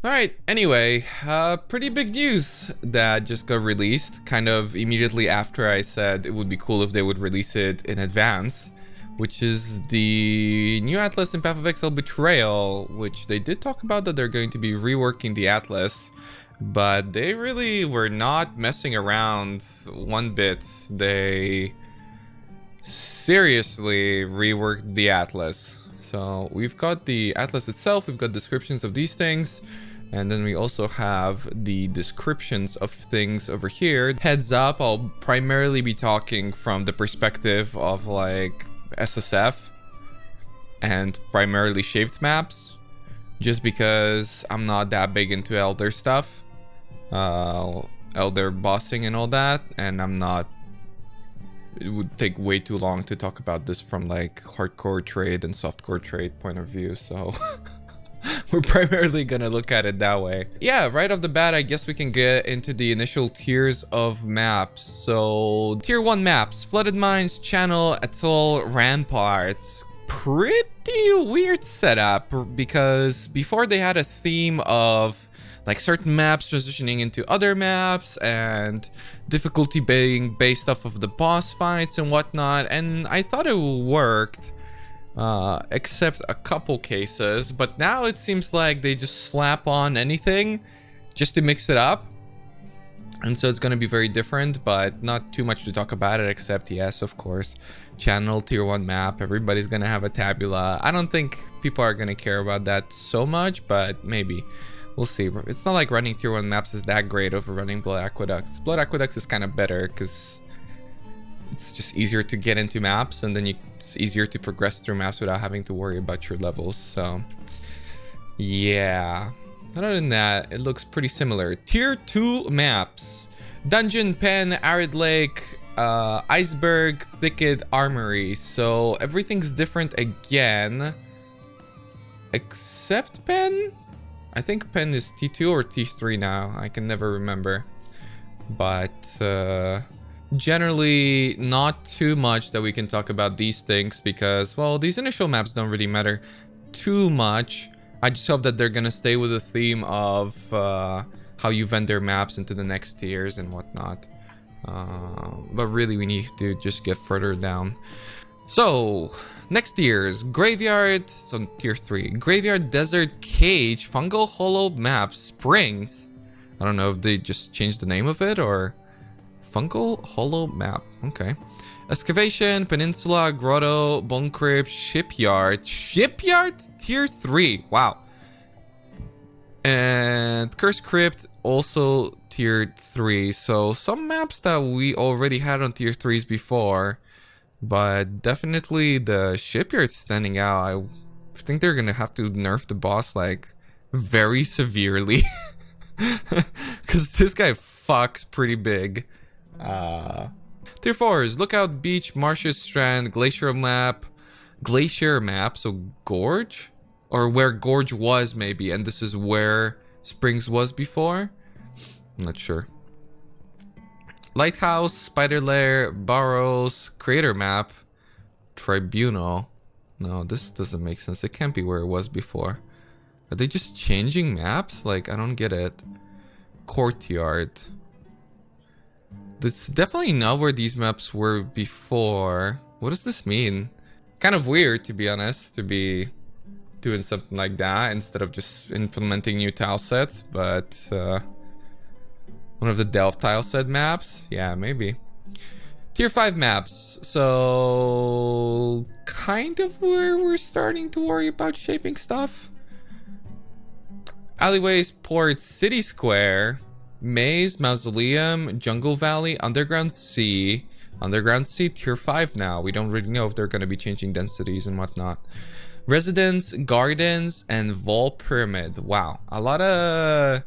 Alright, anyway, pretty big news that just got released kind of immediately after I said it would be cool if they would release it in advance, which is the new Atlas in Path of Exile Betrayal, which they did talk about that they're going to be reworking the Atlas, but they really were not messing around one bit. They seriously reworked the Atlas. So we've got the Atlas itself, we've got descriptions of these things, and then we also have the descriptions of things over here. Heads up, I'll primarily be talking from the perspective of like SSF and primarily shaped maps, just because I'm not that big into Elder stuff, Elder bossing and all that, and it would take way too long to talk about this from like hardcore trade and softcore trade point of view, so we're primarily gonna look at it that way. Yeah, right off the bat, I guess we can get into the initial tiers of maps. So, tier 1 maps, Flooded Mines, Channel, Atoll, Ramparts. Pretty weird setup, because before they had a theme of like certain maps transitioning into other maps and difficulty being based off of the boss fights and whatnot, and I thought it worked. Except a couple cases, but now it seems like they just slap on anything just to mix it up, and so it's going to be very different, but not too much to talk about it, except yes, of course, Channel tier 1 map, everybody's going to have a tabula. I don't think people are going to care about that so much, but maybe we'll see. It's not like running tier 1 maps is that great over running Blood Aqueducts. Blood Aqueducts is kind of better because it's just easier to get into maps, and then it's easier to progress through maps without having to worry about your levels. So yeah, other than that, it looks pretty similar. Tier 2 maps: Dungeon, Pen, Arid Lake, Iceberg, Thicket, Armory. So everything's different again, except Pen. I think Pen is T2 or T3 now, I can never remember, but generally not too much that we can talk about these things, because, well, these initial maps don't really matter too much. I just hope that they're gonna stay with the theme of how you vendor maps into the next tiers and whatnot, but really we need to just get further down. So next tiers: Graveyard, so tier 3, Graveyard, Desert, Cage, Fungal Hollow Map, Springs. I don't know if they just changed the name of it, or Fungal Hollow Map, okay. Excavation, Peninsula, Grotto, Bone Crypt, Shipyard, tier 3, wow. And Curse Crypt, also tier 3. So some maps that we already had on tier 3s before, but definitely the Shipyard standing out. I think they're gonna have to nerf the boss like very severely, because this guy fucks pretty big. Tier 4s: Lookout, Beach, Marshes, Strand, Glacier Map, so Gorge? Or where Gorge was maybe, and this is where Springs was before? I'm not sure. Lighthouse, Spider Lair, Burrows, Crater Map, Tribunal. No, this doesn't make sense. It can't be where it was before. Are they just changing maps? Like, I don't get it. Courtyard. It's definitely not where these maps were before. What does this mean? Kind of weird, to be honest, to be doing something like that instead of just implementing new tile sets, but one of the Delft tile set maps? Yeah, maybe. Tier 5 maps. So kind of where we're starting to worry about shaping stuff. Alleyways, Port, City Square, Maze, Mausoleum, Jungle Valley, Underground Sea. Underground Sea, tier 5 now. We don't really know if they're going to be changing densities and whatnot. Residence, Gardens, and Vol Pyramid. Wow, a lot of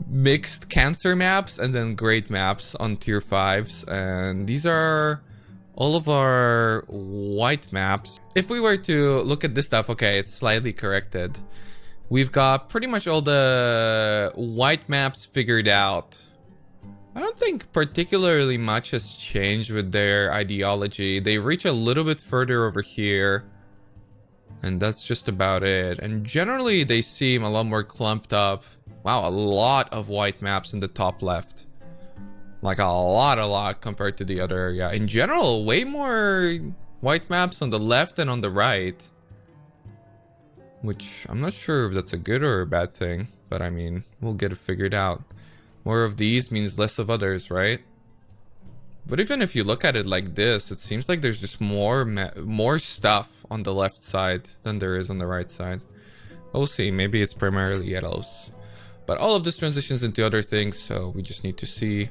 mixed cancer maps and then great maps on tier 5s, and these are all of our white maps. If we were to look at this stuff, okay, it's slightly corrected. We've got pretty much all the white maps figured out. I don't think particularly much has changed with their ideology. They reach a little bit further over here, And that's just about it. And generally, they seem a lot more clumped up. Wow, a lot of white maps in the top left. Like a lot compared to the other area. In general, way more white maps on the left than on the right. Which, I'm not sure if that's a good or a bad thing. But I mean, we'll get it figured out. More of these means less of others, right? But even if you look at it like this, it seems like there's just more stuff on the left side than there is on the right side. We'll see. Maybe it's primarily yellows. But all of this transitions into other things, so we just need to see.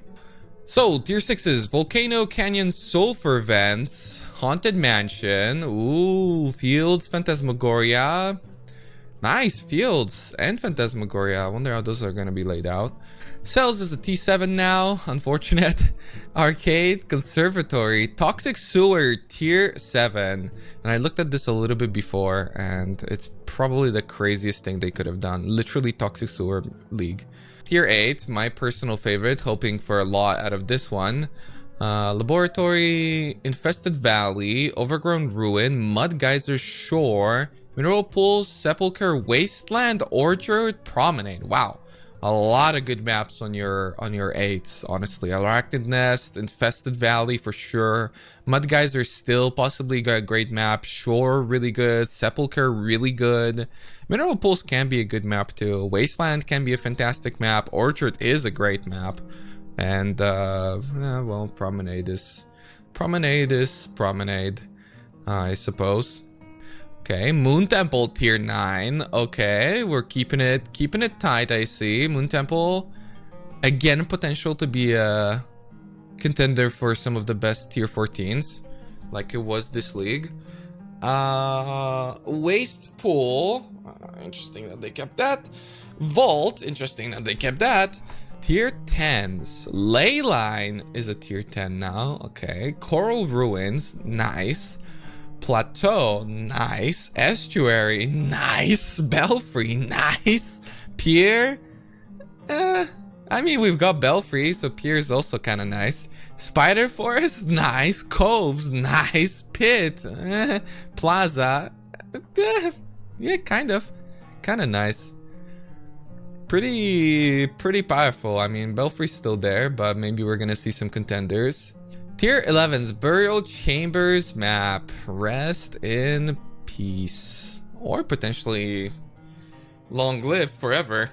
So, tier 6s. Volcano, Canyon, Sulfur Vents, Haunted Mansion. Ooh, Fields, Phantasmagoria. Nice, Fields and Phantasmagoria. I wonder how those are going to be laid out. Cells is a T7 now. Unfortunate. Arcade, Conservatory, Toxic Sewer, tier 7. And I looked at this a little bit before, and it's probably the craziest thing they could have done. Literally Toxic Sewer League. Tier 8, my personal favorite, hoping for a lot out of this one. Laboratory, Infested Valley, Overgrown Ruin, Mud Geyser Shore, Mineral Pools, Sepulchre, Wasteland, Orchard, Promenade. Wow. A lot of good maps on your 8s, honestly. Arachnid Nest, Infested Valley for sure. Mud Geyser still possibly got a great map. Shore, really good. Sepulchre, really good. Mineral Pools can be a good map too. Wasteland can be a fantastic map. Orchard is a great map. And, well, Promenade, I suppose. Okay, Moon Temple tier 9. Okay, we're keeping it tight, I see. Moon Temple, again, potential to be a contender for some of the best tier 14s, like it was this league. Waste Pool, interesting that they kept that. Vault, interesting that they kept that. Tier 10s. Leyline is a tier 10 now. Okay, Coral Ruins, nice. Plateau, nice. Estuary, nice. Belfry, nice. Pier, I mean, we've got Belfry, so Pier is also kind of nice. Spider Forest, nice. Coves, nice. Pit, Plaza, yeah, kind of nice. Pretty powerful. I mean, Belfry's still there, but maybe we're gonna see some contenders. Tier 11's Burial Chambers map. Rest in peace. Or potentially long live forever.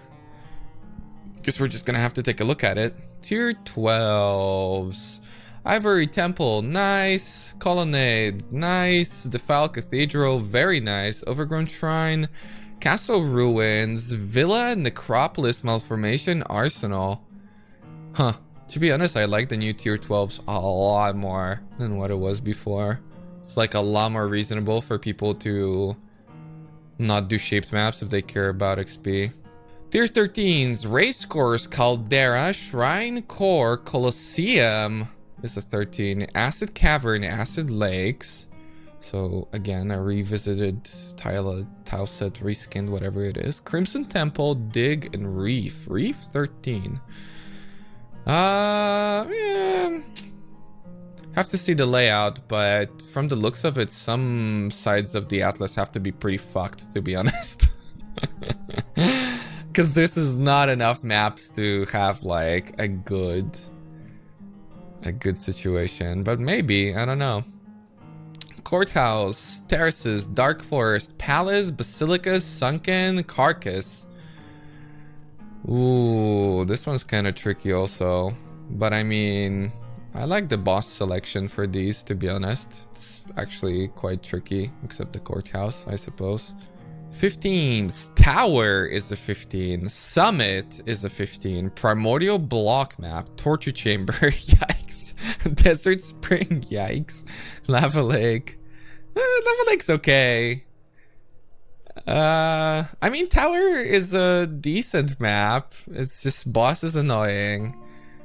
Guess we're just gonna have to take a look at it. Tier 12's Ivory Temple, nice. Colonnade, nice. Defiled Cathedral, very nice. Overgrown Shrine, Castle Ruins, Villa Necropolis Malformation Arsenal. Huh. To be honest, I like the new tier 12s a lot more than what it was before. It's like a lot more reasonable for people to not do shaped maps if they care about XP. Tier 13s, Race Course, Caldera, Shrine Core, Colosseum is a 13. Acid Cavern, Acid Lakes. So again, a revisited tile set, reskinned, whatever it is. Crimson Temple, Dig, and Reef. Reef 13. Yeah. Have to see the layout, but from the looks of it, some sides of the Atlas have to be pretty fucked, to be honest. Because this is not enough maps to have like a good situation, but maybe, I don't know. Courthouse, Terraces, Dark Forest, Palace, Basilicas, Sunken, Carcass. Ooh, this one's kind of tricky also. But I mean, I like the boss selection for these, to be honest. It's actually quite tricky, except the Courthouse, I suppose. 15s. Tower is a 15. Summit is a 15. Primordial Block Map. Torture Chamber. Yikes. Desert Spring. Yikes. Lava Lake. Lava Lake's okay. I mean, Tower is a decent map. It's just boss is annoying.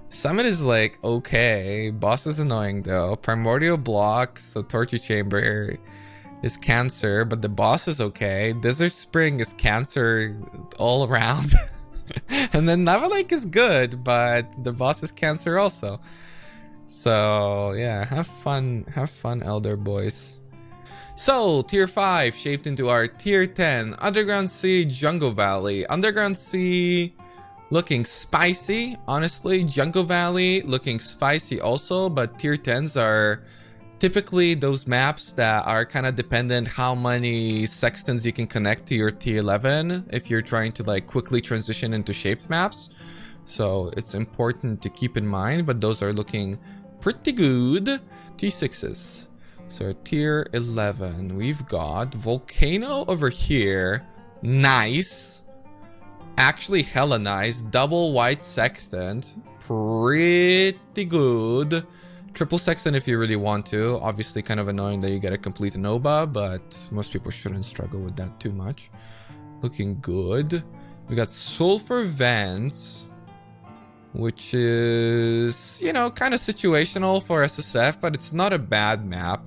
Summit is like okay. Boss is annoying though. Primordial Block, so Torture Chamber is cancer, but the boss is okay. Desert Spring is cancer all around. And then Lava Lake is good, but the boss is cancer also. So yeah, have fun, Elder Boys. So, tier 5 shaped into our tier 10. Underground Sea, Jungle Valley. Underground Sea looking spicy, honestly. Jungle Valley looking spicy also, but tier 10s are typically those maps that are kind of dependent how many sextants you can connect to your tier 11 if you're trying to like quickly transition into shaped maps. So it's important to keep in mind, but those are looking pretty good. T6s. So tier 11, we've got Volcano over here. Nice. Actually hella nice. Double white sextant. Pretty good. Triple sextant if you really want to. Obviously kind of annoying that you get a complete Nova, but most people shouldn't struggle with that too much. Looking good. We got Sulfur Vents, which is, you know, kind of situational for SSF, but it's not a bad map.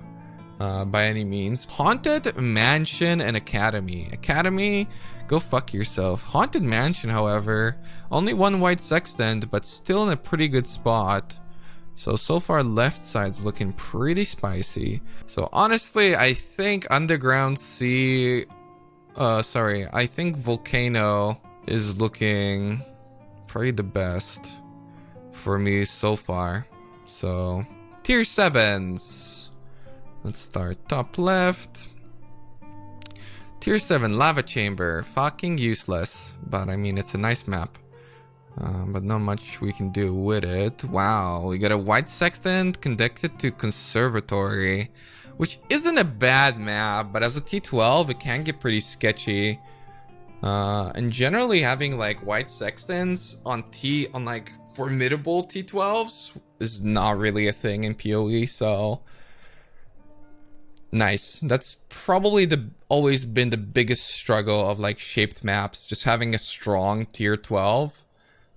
By any means. Haunted Mansion and Academy. Academy, go fuck yourself. Haunted Mansion, however, only one white sextant, but still in a pretty good spot. So far left side's looking pretty spicy. So honestly, I think Underground Sea... I think Volcano is looking probably the best for me so far. So, tier 7s. Let's start top left. Tier 7 Lava Chamber. Fucking useless. But I mean, it's a nice map. But not much we can do with it. Wow, we got a white sextant connected to Conservatory, which isn't a bad map, but as a T12, it can get pretty sketchy. And generally having like white sextants on like formidable T12s is not really a thing in PoE, so... Nice. That's probably always been the biggest struggle of like shaped maps, just having a strong tier 12.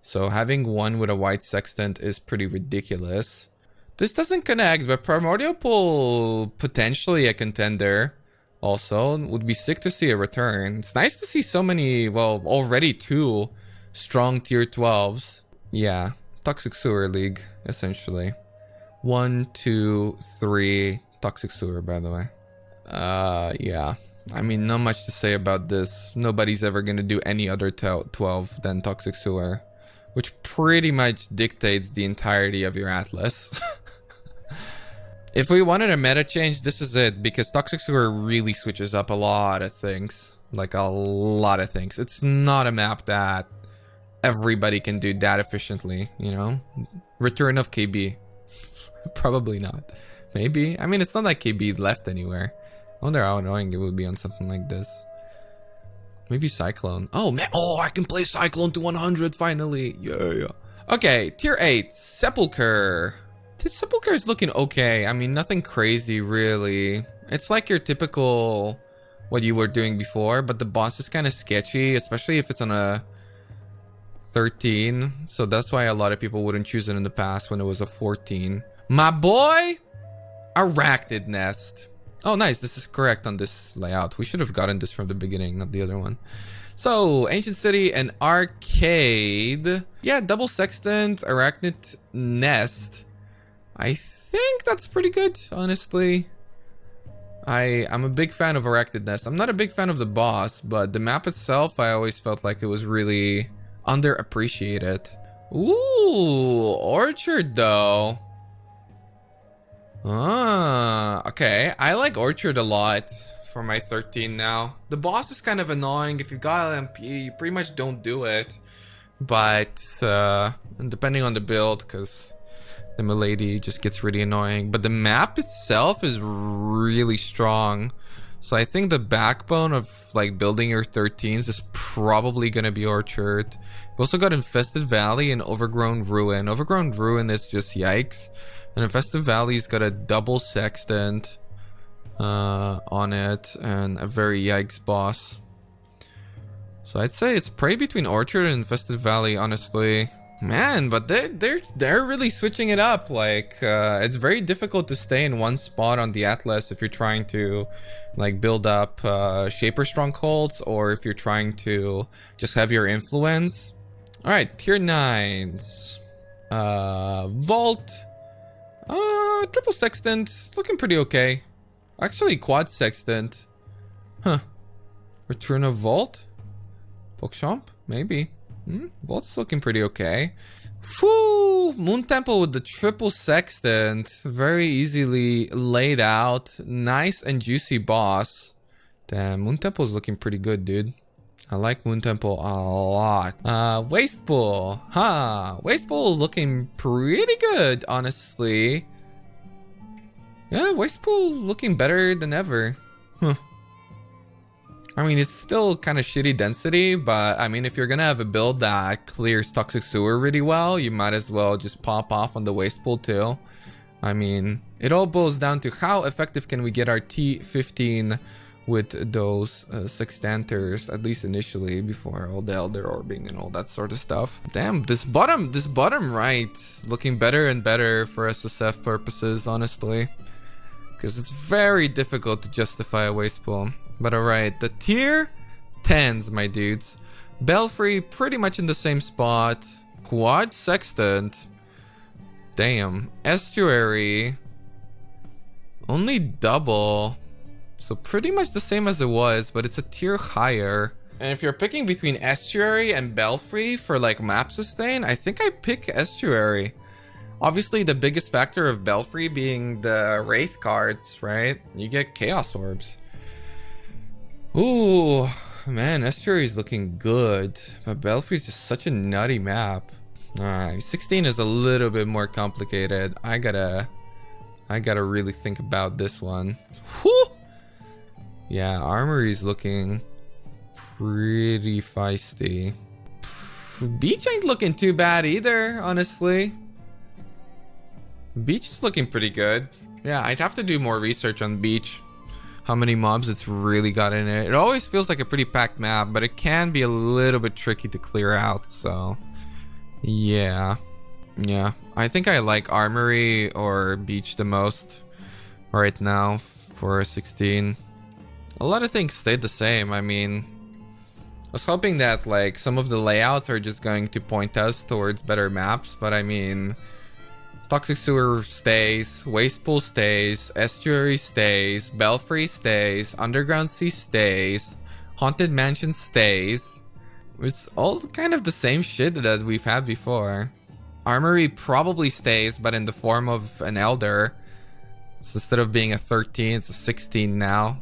So having one with a white sextant is pretty ridiculous. This doesn't connect, but Primordial Pool potentially a contender. Also, would be sick to see a return. It's nice to see so many, well, already 2 strong tier 12s. Yeah, Toxic Sewer League, essentially. 1, 2, 3... Toxic Sewer, by the way. Yeah. I mean, not much to say about this. Nobody's ever gonna do any other 12 than Toxic Sewer, which pretty much dictates the entirety of your Atlas. If we wanted a meta change, this is it, because Toxic Sewer really switches up a lot of things. Like, a lot of things. It's not a map that everybody can do that efficiently, you know? Return of KB. Probably not. Maybe. I mean, it's not like KB left anywhere. I wonder how annoying it would be on something like this. Maybe Cyclone. Oh, man. Oh, I can play Cyclone to 100 finally. Yeah. Okay, tier 8. Sepulcher. Sepulcher is looking okay. I mean, nothing crazy, really. It's like your typical... what you were doing before, but the boss is kind of sketchy, especially if it's on a 13. So that's why a lot of people wouldn't choose it in the past when it was a 14. My boy... Arachnid Nest. Oh, nice. This is correct on this layout. We should have gotten this from the beginning, not the other one. So, Ancient City and Arcade. Yeah, double sextant, Arachnid Nest. I think that's pretty good, honestly. I'm a big fan of Arachnid Nest. I'm not a big fan of the boss, but the map itself, I always felt like it was really underappreciated. Ooh, Orchard though. Okay. I like Orchard a lot for my 13 now. The boss is kind of annoying. If you got LMP, you pretty much don't do it. But, depending on the build, because the Milady just gets really annoying. But the map itself is really strong. So I think the backbone of, like, building your 13s is probably going to be Orchard. We've also got Infested Valley and Overgrown Ruin. Overgrown Ruin is just yikes. And Infested Valley's got a double sextant on it and a very yikes boss. So I'd say it's probably between Orchard and Infested Valley, honestly. Man, but they're really switching it up. Like, it's very difficult to stay in one spot on the Atlas if you're trying to, like, build up Shaper strongholds, or if you're trying to just have your influence. All right, tier 9s. Vault. Triple sextant, looking pretty okay. Actually, quad sextant. Huh. Return of Vault? Bookshop? Maybe. Vault's looking pretty okay. Whew! Moon Temple with the triple sextant. Very easily laid out. Nice and juicy boss. Damn, Moon Temple's looking pretty good, dude. I like Moon Temple a lot. Waste Pool. Huh. Waste Pool looking pretty good, honestly. Yeah, Waste Pool looking better than ever. Huh. I mean, it's still kind of shitty density, but I mean, if you're gonna have a build that clears Toxic Sewer really well, you might as well just pop off on the Waste Pool too. I mean, it all boils down to how effective can we get our T15 with those sextanters, at least initially, before all the Elder Orbing and all that sort of stuff. Damn, this bottom right looking better and better for SSF purposes, honestly. Because it's very difficult to justify a Waste Pool. But alright, the tier 10s, my dudes. Belfry, pretty much in the same spot. Quad Sextant. Damn. Estuary. Only double. So pretty much the same as it was, but it's a tier higher. And if you're picking between Estuary and Belfry for like map sustain, I think I pick Estuary. Obviously, the biggest factor of Belfry being the Wraith cards, right? You get Chaos Orbs. Ooh, man, Estuary is looking good, but Belfry is just such a nutty map. Alright, 16 is a little bit more complicated. I gotta really think about this one. Whew! Yeah, Armory is looking pretty feisty. Beach ain't looking too bad either, honestly. Beach is looking pretty good. Yeah, I'd have to do more research on Beach. How many mobs it's really got in it. It always feels like a pretty packed map, but it can be a little bit tricky to clear out, so yeah. Yeah, I think I like Armory or Beach the most right now for 16. A lot of things stayed the same. I mean, I was hoping that like some of the layouts are just going to point us towards better maps, but I mean, Toxic Sewer stays, Waste Pool stays, Estuary stays, Belfry stays, Underground Sea stays, Haunted Mansion stays. It's all kind of the same shit that we've had before. Armory probably stays, but in the form of an Elder. So instead of being a 13, it's a 16 now.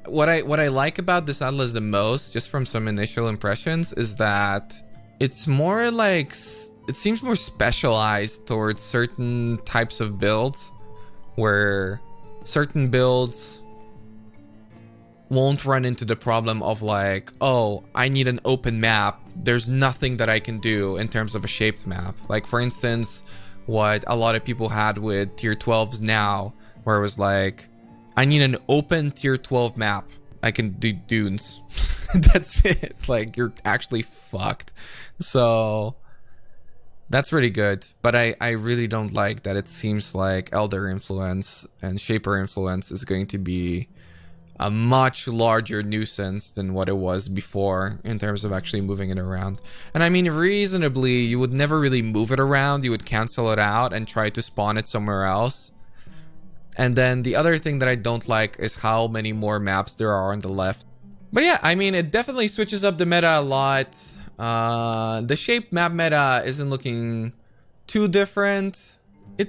What I like about this Atlas the most, just from some initial impressions, is that it's more like... It seems more specialized towards certain types of builds, where certain builds won't run into the problem of like, oh, I need an open map. There's nothing that I can do in terms of a shaped map. Like, for instance, what a lot of people had with tier 12s now, where it was like, I need an open tier 12 map. I can do dunes. That's it. Like, you're actually fucked. So... that's really good, but I really don't like that it seems like Elder influence and Shaper influence is going to be a much larger nuisance than what it was before in terms of actually moving it around. And I mean, reasonably, you would never really move it around. You would cancel it out and try to spawn it somewhere else. And then the other thing that I don't like is how many more maps there are on the left. But yeah, I mean, it definitely switches up the meta a lot. The shape map meta isn't looking too different.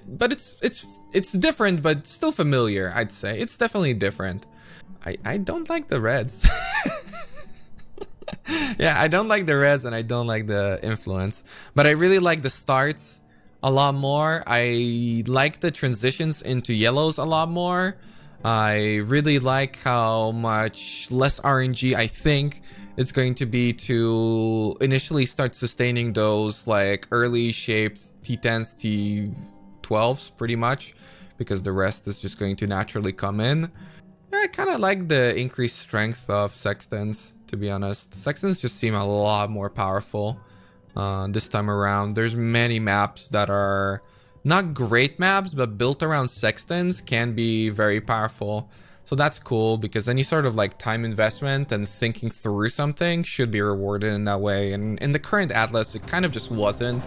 But it's different, but still familiar, I'd say. It's definitely different. I don't like the reds. Yeah, I don't like the reds and I don't like the influence. But I really like the starts a lot more. I like the transitions into yellows a lot more. I really like how much less RNG I think it's going to be to initially start sustaining those like early shaped T10s, T12s pretty much, because the rest is just going to naturally come in. I kind of like the increased strength of Sextants, to be honest. Sextants just seem a lot more powerful this time around. There's many maps that are not great maps, but built around Sextants can be very powerful. So that's cool, because any sort of like time investment and thinking through something should be rewarded in that way. And in the current Atlas, it kind of just wasn't.